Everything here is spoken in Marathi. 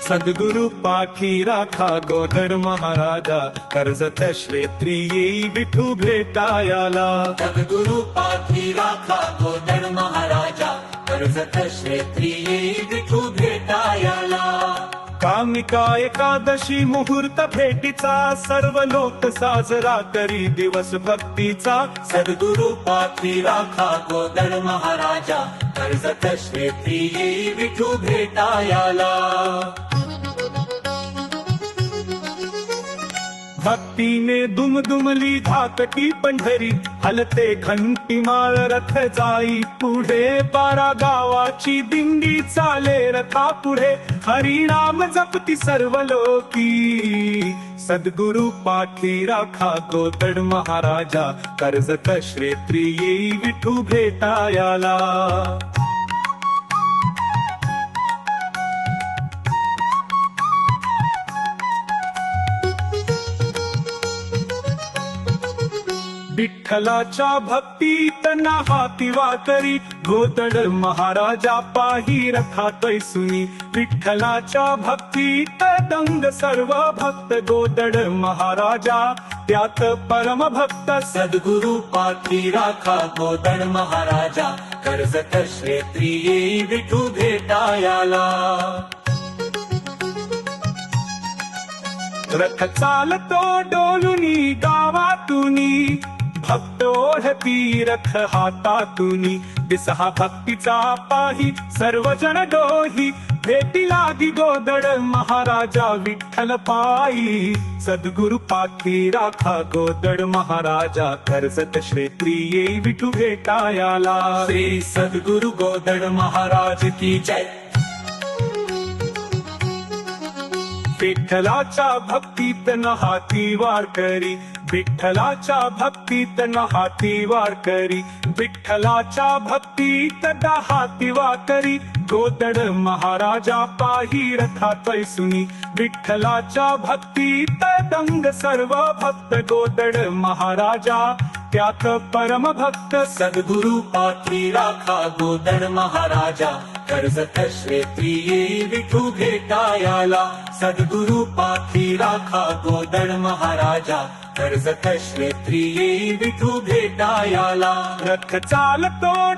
सद्गुरु पाठी राखा गोदड महाराजा, कर्जत क्षेत्री येई विठू भेटायाला. सद्गुरु पाठी राखा गोदड महाराजा, कर्जत क्षेत्री येई विठू भेटायाला. कामिका एकादशी मुहूर्त भेटीचा, सर्व लोक साजरा करी दिवस भक्तीचा. सद्गुरु पाठी राखा गोदड महाराजा, कर्जत क्षेत्री येई विठू भेटायाला. भक्तीने दुमदुमली धाकटी पंढरी, हलते घंटी माळ रथ जाई पुढे. 12 गावाची दिंडी चाले रथा पुढे, हरिनाम जपती सर्व लोकी. सद्गुरु पाठी राखा गोदड महाराजा, कर्जत क्षेत्री येई विठू भेटायाला. विठ्ठलाच्या भक्तीत हाती वाकरी, गोदड महाराजा पाही रथातै सुनी. विठ्ठलाच्या भक्तीत दंग सर्व भक्त, गोदड महाराजा त्यात परम भक्त. सद्गुरु पाठी राखा गोदड महाराजा, कर्जत क्षेत्री येई विठू भेटायाला. रथ चालतो डोलुनी गावातुनी, भक्त ओढती रथ हातातुनी. दिसहा भक्तीचा पाही सर्वजण डोही, भेटी लागी गोदड महाराजा विठ्ठल पायी. सद्गुरु पाठी राखा गोदड महाराजा, कर्जत क्षेत्री येई विठू भेटायाला. श्री सद्गुरु गोदड महाराज की जय. विठ्ठलाच्या भक्तीत हाती वार करी, विठ्ठलाच्या भक्तीत हाती वार करी. विठ्ठलाच्या भक्तीत हाती वार करी, गोदड महाराजा पाही रथातै सुनी. विठ्ठलाच्या भक्तीत दंग सर्व भक्त, गोदड महाराजा त्यात परम भक्त. सद्गुरु पाठी राखा गोदड महाराजा, कर्जत क्षेत्री येई विठू भेटायाला. सद्गुरु पाठी राखा गोदड महाराजा, कर्जत क्षेत्री येई विठू भेटायाला. रथ चालतो